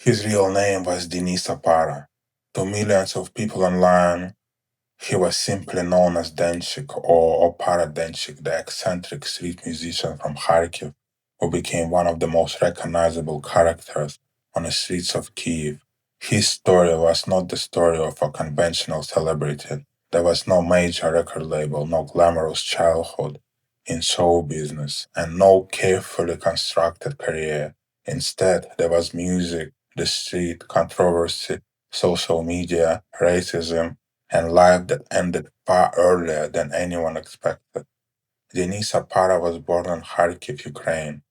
His real name was Denis Opara. To millions of people online, he was simply known as Denchik or Opara Denchik, the eccentric street musician from Kharkiv, who became one of the most recognizable characters on the streets of Kiev. His story was not the story of a conventional celebrity. There was no major record label, no glamorous childhood in show business, and no carefully constructed career. Instead, there was music, the street, controversy, social media, racism, and life that ended far earlier than anyone expected. Denis Apara was born in Kharkiv, Ukraine.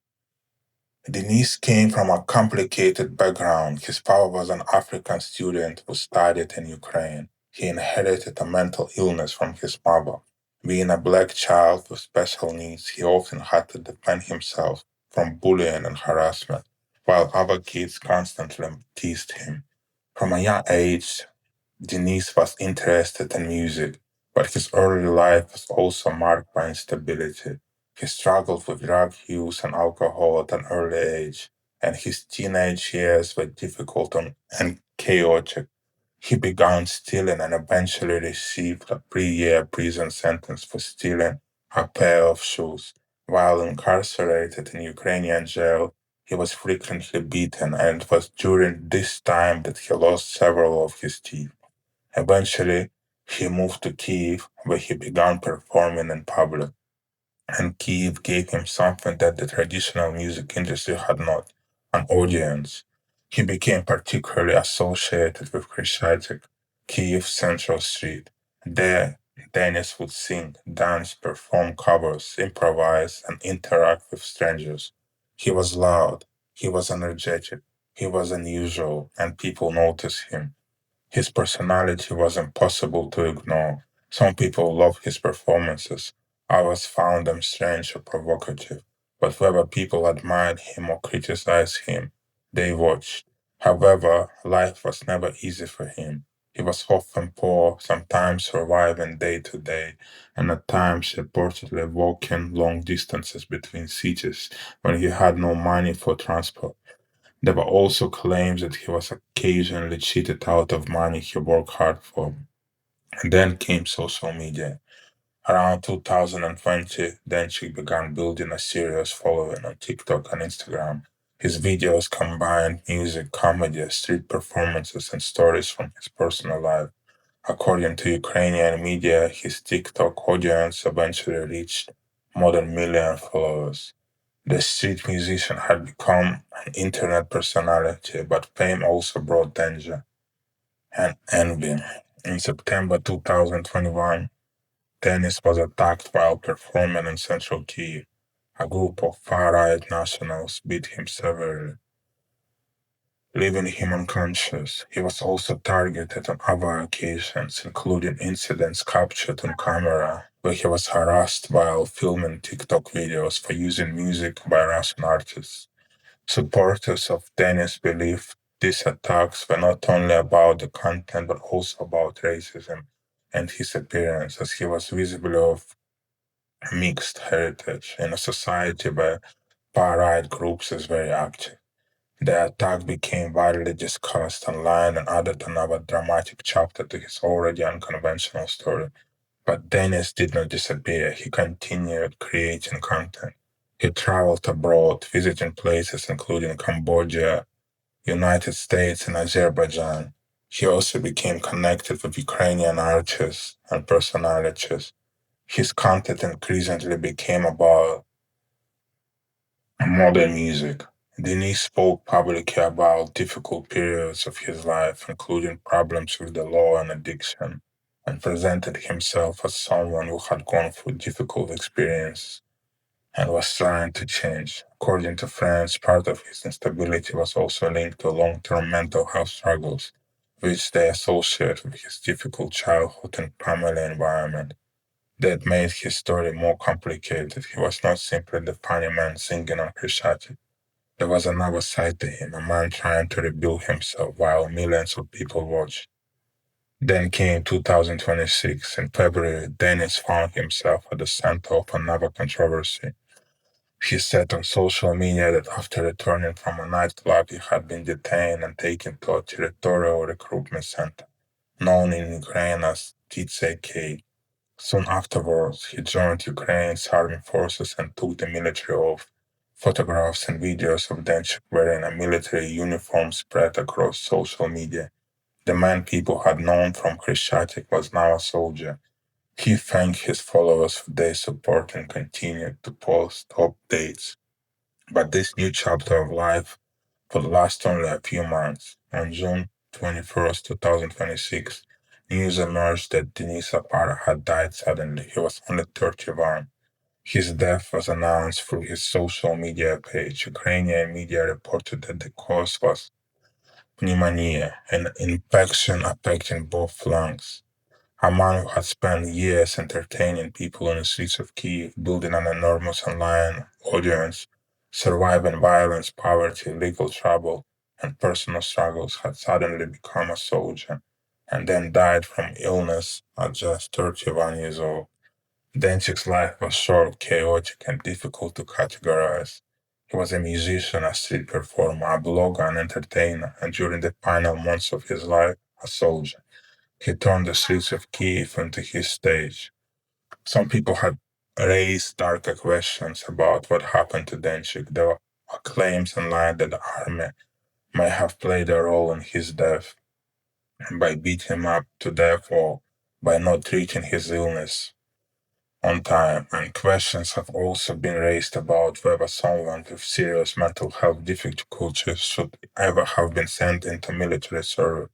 Denis came from a complicated background. His father was an African student who studied in Ukraine. He inherited a mental illness from his mother. Being a black child with special needs, he often had to defend himself from bullying and harassment, while other kids constantly teased him. From a young age, Denise was interested in music, but his early life was also marked by instability. He struggled with drug use and alcohol at an early age, and his teenage years were difficult and chaotic. He began stealing and eventually received a 3-year prison sentence for stealing a pair of shoes. While incarcerated in Ukrainian jail, he was frequently beaten, and it was during this time that he lost several of his teeth. Eventually, he moved to Kiev, where he began performing in public, and Kiev gave him something that the traditional music industry had not: an audience. He became particularly associated with Kreshchatyk, Kiev's Central Street. There, Dennis would sing, dance, perform covers, improvise, and interact with strangers. He was loud, he was energetic, he was unusual, and people noticed him. His personality was impossible to ignore. Some people loved his performances, others found them strange or provocative. But whether people admired him or criticized him, they watched. However, life was never easy for him. He was often poor, sometimes surviving day to day, and at times reportedly walking long distances between cities when he had no money for transport. There were also claims that he was occasionally cheated out of money he worked hard for. And then came social media. Around 2020, Denchik began building a serious following on TikTok and Instagram. His videos combined music, comedy, street performances, and stories from his personal life. According to Ukrainian media, his TikTok audience eventually reached more than a million followers. The street musician had become an internet personality, but fame also brought danger and envy. In September 2021, Dennis was attacked while performing in central Kiev. A group of far-right nationals beat him severely, leaving him unconscious. He was also targeted on other occasions, including incidents captured on camera, where he was harassed while filming TikTok videos for using music by Russian artists. Supporters of Dennis believe these attacks were not only about the content but also about racism and his appearance, as he was visibly of mixed heritage in a society where far-right groups is very active. The attack became widely discussed online and added another dramatic chapter to his already unconventional story. But Dennis did not disappear. He continued creating content. He traveled abroad, visiting places including Cambodia, United States, and Azerbaijan. He also became connected with Ukrainian artists and personalities. His content increasingly became about modern music. Denis spoke publicly about difficult periods of his life, including problems with the law and addiction, and presented himself as someone who had gone through difficult experiences and was trying to change. According to friends, part of his instability was also linked to long-term mental health struggles, which they associate with his difficult childhood and family environment. That made his story more complicated. He was not simply the funny man singing on Krishati. There was another side to him, a man trying to rebuild himself while millions of people watched. Then came 2026. In February, Dennis found himself at the center of another controversy. He said on social media that after returning from a nightclub, he had been detained and taken to a territorial recruitment center, known in Ukraine as Denchik. Soon afterwards, he joined Ukraine's army forces and took the military oath. Photographs and videos of Denchik wearing a military uniform spread across social media. The man people had known from Krishchatik was now a soldier. He thanked his followers for their support and continued to post updates. But this new chapter of life would last only a few months. On June 21st, 2026, news emerged that Denis Opara had died suddenly. He was only 31. His death was announced through his social media page. Ukrainian media reported that the cause was pneumonia, an infection affecting both lungs. A man who had spent years entertaining people on the streets of Kiev, building an enormous online audience, surviving violence, poverty, legal trouble, and personal struggles, had suddenly become a soldier and then died from illness at just 31 years old. Denchik's life was short, chaotic, and difficult to categorize. He was a musician, a street performer, a blogger, and entertainer, and during the final months of his life, a soldier. He turned the streets of Kiev into his stage. Some people had raised darker questions about what happened to Denchik. There were claims online that the army may have played a role in his death by beating him up to death or by not treating his illness on time, and questions have also been raised about whether someone with serious mental health difficulties should ever have been sent into military service.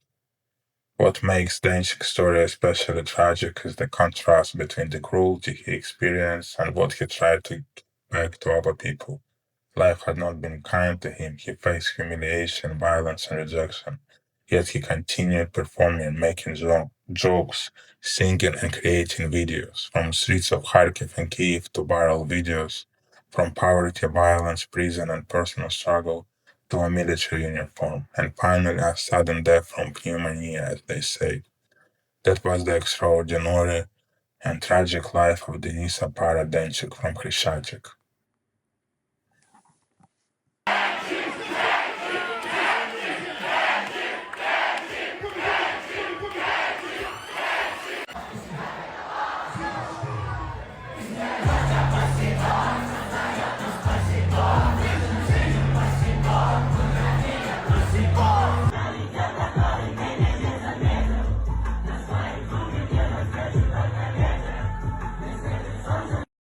What makes Denchik's story especially tragic is the contrast between the cruelty he experienced and what he tried to give back to other people. Life had not been kind to him. He faced humiliation, violence, and rejection. Yet he continued performing, making jokes, singing, and creating videos. From streets of Kharkiv and Kiev to viral videos, from poverty, violence, prison, and personal struggle to a military uniform, and finally a sudden death from pneumonia, as they say. That was the extraordinary and tragic life of Denisa Paradenchik from Krishchatik.